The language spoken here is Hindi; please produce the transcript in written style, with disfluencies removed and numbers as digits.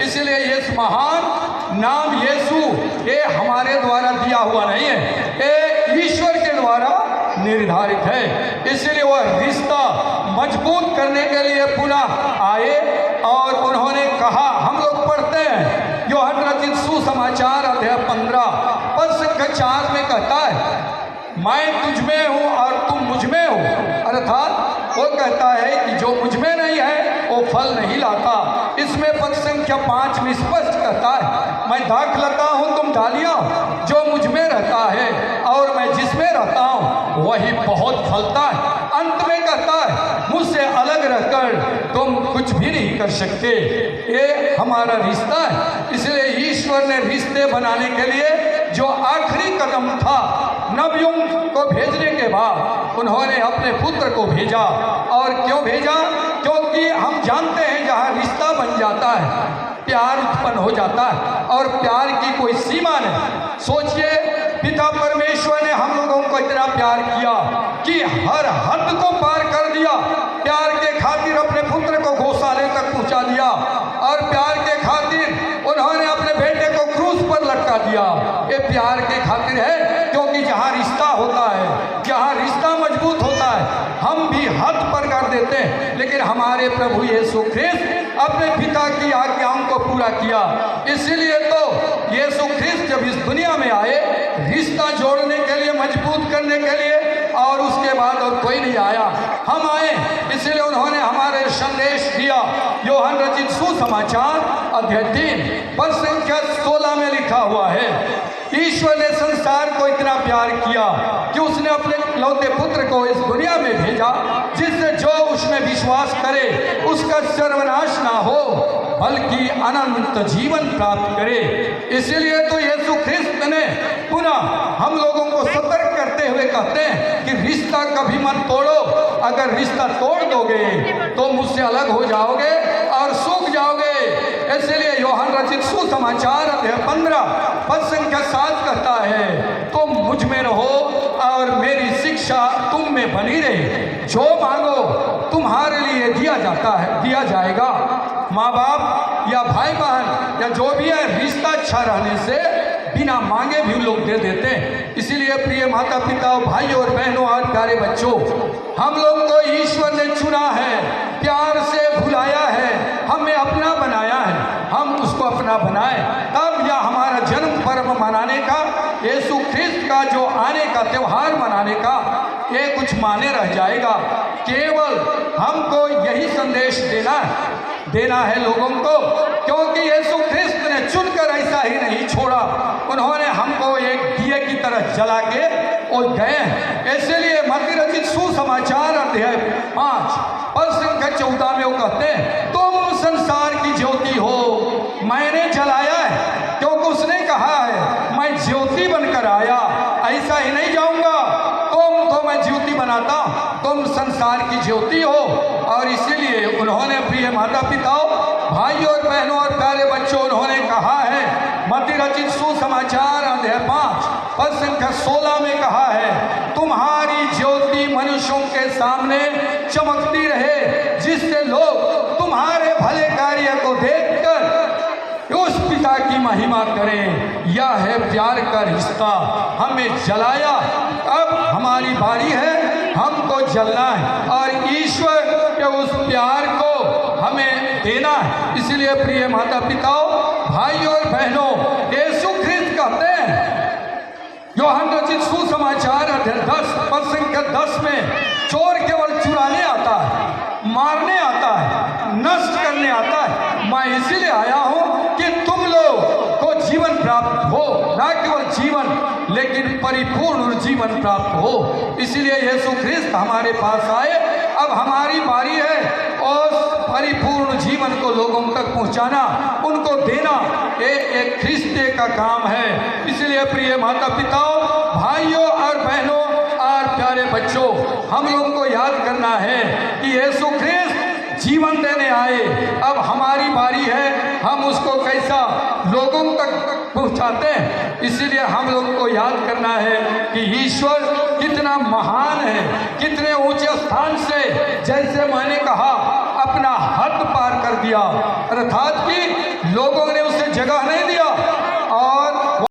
इसलिए ये महान नाम यीशु ये हमारे द्वारा दिया हुआ नहीं है, ये ईश्वर के द्वारा निर्धारित है। इसलिए वह रिश्ता मजबूत करने के लिए पुनः आए और उन्होंने कहा, हम लोग पढ़ते हैं यूहन्ना रचित सुसमाचार अध्याय 15 पद संख्या 4 में कहता है, मैं तुझ में हूँ और तुम मुझ में हो। अर्थात वो कहता है कि जो मुझ में नहीं है वो फल नहीं लाता। इसमें पद संख्या 5 में स्पष्ट कहता है, मैं दाख लाता हूँ तुम डालियाँ, जो मुझ में रहता है और मैं जिसमें रहता हूँ वही बहुत फलता है। अंत में कहता है, मुझसे अलग रहकर तुम कुछ भी नहीं कर सकते। ये हमारा रिश्ता है। इसलिए ईश्वर ने रिश्ते बनाने के लिए जो आखिरी कदम था, नबियों को भेजने के बाद उन्होंने अपने पुत्र को भेजा। और क्यों भेजा? क्योंकि हम जानते हैं जहाँ रिश्ता बन जाता है प्यार उत्पन्न हो जाता है, और प्यार की कोई सीमा नहीं। सोचिए, पिता परमेश्वर ने हम लोगों को इतना प्यार किया कि हर हद को पार कर दिया। प्यार के खातिर अपने पुत्र को गौशाले तक पहुंचा दिया, और प्यार के खातिर उन्होंने अपने बेटे को क्रूस पर लटका दिया। ये प्यार के खातिर है, क्योंकि जहाँ रिश्ता होता है, जहाँ रिश्ता मजबूत होता है, हम भी हद पर कर देते हैं। लेकिन हमारे प्रभु यीशु ख्रिस्त अपने पिता की आज्ञाओं को पूरा किया। इसलिए तो यीशु ख्रिस्त जब इस दुनिया में आए, रिश्ता जोड़ने के लिए, मजबूत करने के लिए, और उसके बाद और कोई नहीं आया, हम आए। इसलिए उन्होंने हमारे संदेश दिया। यूहन्ना रचित सुसमाचार अध्याय 3 पद संख्या 16 में लिखा हुआ है, ईश्वर ने संसार को इतना प्यार किया कि उसने अपने इकलौते पुत्र को इस दुनिया में भेजा, जिससे जो उसमें विश्वास करे उसका सर्वनाश ना हो बल्कि अनंत जीवन प्राप्त करे। इसलिए तो यीशु ख्रिस्त ने पुनः हम लोगों को सतर्क करते हुए कहते हैं कि रिश्ता कभी मत तोड़ो। अगर रिश्ता तोड़ दोगे तो मुझसे अलग हो जाओगे और सूख जाओगे। इसलिए यूहन्ना रचित सुसमाचार अध्याय 15 पद संख्या 7 कहता है, तुम मुझ में रहो और मेरी शिक्षा तुम में बनी रहे। जो मांगो तुम्हारे लिए दिया जाएगा। माँ बाप या भाई बहन या जो भी है, रिश्ता अच्छा रहने से बिना मांगे भी लोग दे देते हैं। इसीलिए प्रिय माता पिता, भाई और बहनों और प्यारे बच्चों, हम लोग को ईश्वर ने चुना है, प्यार से बुलाया है, हमें अपना बनाया है। हम उसको अपना बनाए, तब यह हमारा जन्म पर्व मनाने का, यीशु ख्रिस्त का जो आने का त्यौहार मनाने का, ये कुछ माने रह जाएगा। केवल हमको यही संदेश देना है लोगों को, क्योंकि यीशु ख्रिस्त ने चुनकर ऐसा ही नहीं छोड़ा, उन्होंने हमको एक दिए की तरह जला के और गए हैं। इसलिए मत्ती रचित सुसमाचार अध्याय 5 पद संख्या 14 में वो कहते हैं, तुम संसार की ज्योति हो, मैंने जलाया है। क्योंकि उसने कहा है, मैं ज्योति बनकर आया, ऐसा ही नहीं जाऊंगा, तुम तो मैं ज्योति बनाता, तुम संसार की ज्योति हो। और इसीलिए उन्होंने प्रिय माता पिताओं, भाई और बहनों और प्यारे बच्चों, उन्होंने कहा है, मत्ती रचित सुसमाचार अध्याय 5 पद संख्या 16 में कहा है, तुम्हारी ज्योति मनुष्यों के सामने चमकती रहे, जिससे लोग तुम्हारे भले कार्य को देखकर उस पिता की महिमा करें। यह है प्यार का रिश्ता। हमें जलाया, अब हमारी बारी है हमको जलना है, और ईश्वर के उस प्यार को हमें देना है। इसलिए प्रिय माता पिताओं, भाई और बहनों, यीशु ख्रिस्त कहते हैं, यूहन्ना रचित सुसमाचार अध्याय 10 पद संख्या 10 में, चोर केवल चुराने आता है, मारने आता है, नष्ट करने आता है। मैं इसीलिए आया हूँ कि तुम लोग को जीवन प्राप्त हो, न केवल जीवन लेकिन परिपूर्ण जीवन प्राप्त हो। इसीलिए यीशु ख्रिस्त हमारे पास आए। अब हमारी बारी है और परिपूर्ण जीवन को लोगों तक पहुंचाना, उनको देना, ये एक ख्रिस्ते का काम है। इसलिए प्रिय माता पिताओं, भाइयों और बहनों और प्यारे बच्चों, हम लोगों को याद करना है कि यीशु ख्रिस्त जीवन देने आए। अब हमारी बारी है, हम उसको कैसा लोगों तक पहुंचाते हैं। इसीलिए हम लोगों को याद करना है कि ईश्वर कितना महान है, कितने ऊंचे स्थान से, जैसे मैंने कहा, अपना हद पार कर दिया, अर्थात कि लोगों ने उसे जगह नहीं